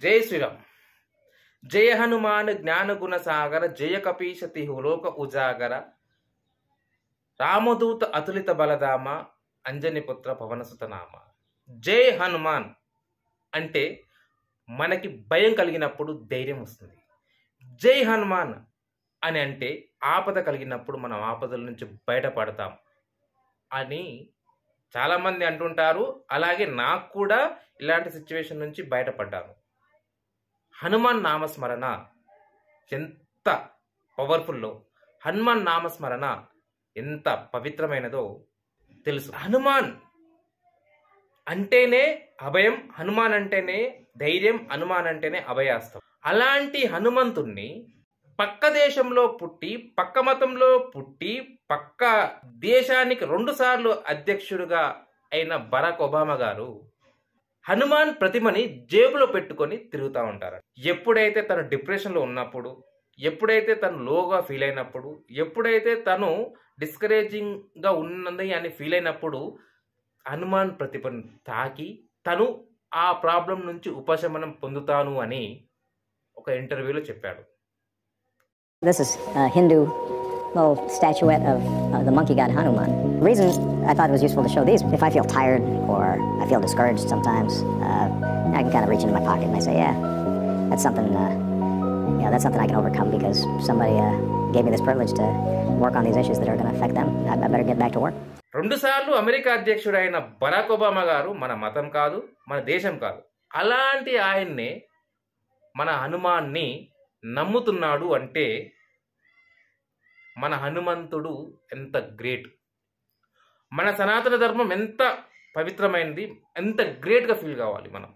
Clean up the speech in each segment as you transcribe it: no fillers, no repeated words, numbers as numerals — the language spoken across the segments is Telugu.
जय श्रीराम। जय हनुमान ज्ञान गुण सागर, जय कपीश तिहु लोक उजागर, रामदूत अतुलित बलधाम, अंजनी पुत्र पवन सुत नाम। జై హనుమాన్ అంటే మనకి భయం కలిగినప్పుడు ధైర్యం వస్తుంది. జై హనుమాన్ అని అంటే ఆపద కలిగినప్పుడు మనం ఆపదల నుంచి బయటపడతాం అని చాలామంది అంటుంటారు. అలాగే నాకు కూడా ఇలాంటి సిచ్యువేషన్ నుంచి బయటపడ్డాను. హనుమాన్ నామస్మరణ ఎంత పవర్ఫుల్లో, హనుమాన్ నామస్మరణ ఎంత పవిత్రమైనదో తెలుసు. హనుమాన్ అంటేనే అభయం, హనుమాన్ అంటేనే ధైర్యం, హనుమాన్ అంటేనే అభయాస్తం. అలాంటి హనుమంతుణ్ణి పక్క దేశంలో పుట్టి, పక్క మతంలో పుట్టి, పక్క దేశానికి 2 సార్లు అధ్యక్షుడిగా అయిన బరాక్ ఒబామా గారు హనుమాన్ ప్రతిమని జేబులో పెట్టుకొని తిరుగుతూ ఉంటారు. ఎప్పుడైతే తను డిప్రెషన్లో ఉన్నప్పుడు, ఎప్పుడైతే తను లోగా ఫీల్ అయినప్పుడు, ఎప్పుడైతే తను డిస్కరేజింగ్గా ఉన్నది అని ఫీల్ అయినప్పుడు హనుమాన్ ప్రతిమను తాకి తను ఆ ప్రాబ్లం నుంచి ఉపశమనం పొందుతాను అని ఒక ఇంటర్వ్యూలో చెప్పాడు. This is a Hindu little statuette of the monkey god Hanuman. The reason I thought it was useful to show these, if I feel tired or I feel discouraged sometimes, I can kind of reach into my pocket and I say, yeah, that's something, that's something I can overcome because somebody gave me this privilege to work on these issues that are going to affect them. I better get back to work. 2 సార్లు అమెరికా అధ్యక్షుడైన బరాక్ ఒబామా గారు మన మతం కాదు, మన దేశం కాదు. అలాంటి ఆయన్నే మన హనుమాన్ని నమ్ముతున్నాడు అంటే మన హనుమంతుడు ఎంత గ్రేట్, మన సనాతన ధర్మం ఎంత పవిత్రమైనది, ఎంత గ్రేట్గా ఫీల్ కావాలి మనం.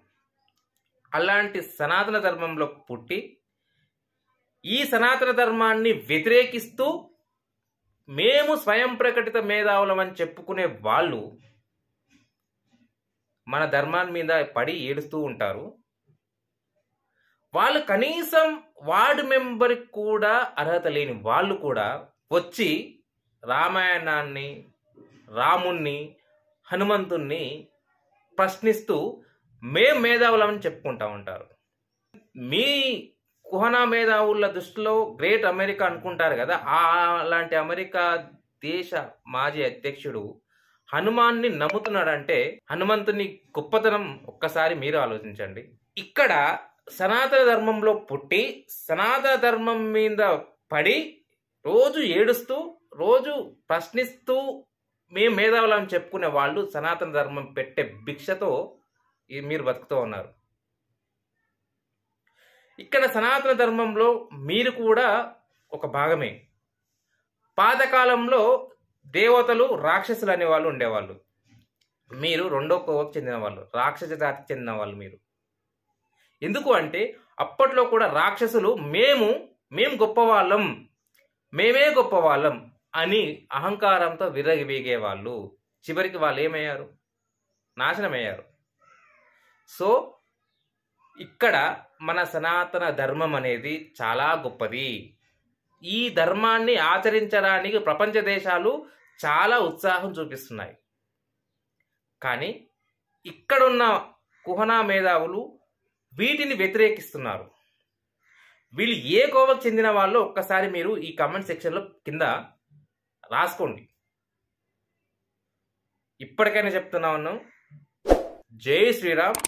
అలాంటి సనాతన ధర్మంలో పుట్టి ఈ సనాతన ధర్మాన్ని వ్యతిరేకిస్తూ మేము స్వయం ప్రకటిత మేధావులం అని చెప్పుకునే వాళ్ళు మన ధర్మాన్ని మీద పడి ఏడుస్తూ ఉంటారు. వాళ్ళు కనీసం వార్డు మెంబర్కి కూడా అర్హత లేని వాళ్ళు కూడా వచ్చి రామాయణాన్ని, రాముణ్ణి, హనుమంతుణ్ణి ప్రశ్నిస్తూ మేం మేధావులమని చెప్పుకుంటూ ఉంటారు. మీ కుహనా మేధావుల దృష్టిలో గ్రేట్ అమెరికా అనుకుంటారు కదా, అలాంటి అమెరికా దేశ మాజీ అధ్యక్షుడు హనుమాన్ని నమ్ముతున్నాడంటే హనుమంతుని గొప్పతనం ఒక్కసారి మీరు ఆలోచించండి. ఇక్కడ సనాతన ధర్మంలో పుట్టి సనాతన ధర్మం మీద పడి రోజు ఏడుస్తూ, రోజు ప్రశ్నిస్తూ మేము మేధావులని చెప్పుకునే వాళ్ళు సనాతన ధర్మం పెట్టే భిక్షతో మీరు బతుకుతూ ఉన్నారు. ఇక్కడ సనాతన ధర్మంలో మీరు కూడా ఒక భాగమే. పాతకాలంలో దేవతలు, రాక్షసులు అనేవాళ్ళు ఉండేవాళ్ళు. మీరు 2వ కోవకు చెందిన వాళ్ళు, రాక్షస జాతికి చెందిన వాళ్ళు మీరు. ఎందుకు అంటే అప్పట్లో కూడా రాక్షసులు మేము గొప్పవాళ్ళం, మేమే గొప్పవాళ్ళం అని అహంకారంతో విర్రవీగేవాళ్ళు. చివరికి వాళ్ళు ఏమయ్యారు? నాశనమయ్యారు. సో ఇక్కడ మన సనాతన ధర్మం అనేది చాలా గొప్పది. ఈ ధర్మాన్ని ఆచరించడానికి ప్రపంచ దేశాలు చాలా ఉత్సాహం చూపిస్తున్నాయి. కానీ ఇక్కడున్న కుహనా మేధావులు వీటిని వ్యతిరేకిస్తున్నారు. వీళ్ళు ఏ కోవకు చెందిన వాళ్ళు ఒక్కసారి మీరు ఈ కామెంట్ సెక్షన్లో కింద రాసుకోండి. ఇప్పటికైనా చెప్తున్నా ఉన్నాం, జై శ్రీరామ్,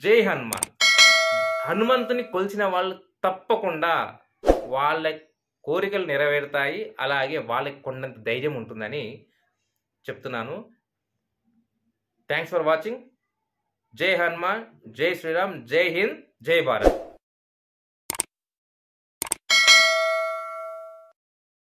జై హనుమాన్. హనుమంతుని కొలిచిన వాళ్ళు తప్పకుండా వాళ్ళ కోరికలు నెరవేరుతాయి, అలాగే వాళ్ళకి కొండంత ధైర్యం ఉంటుందని చెప్తున్నాను. Thanks for watching. జై హనుమాన్, జై శ్రీరామ్, జై హింద్, జై భారత్.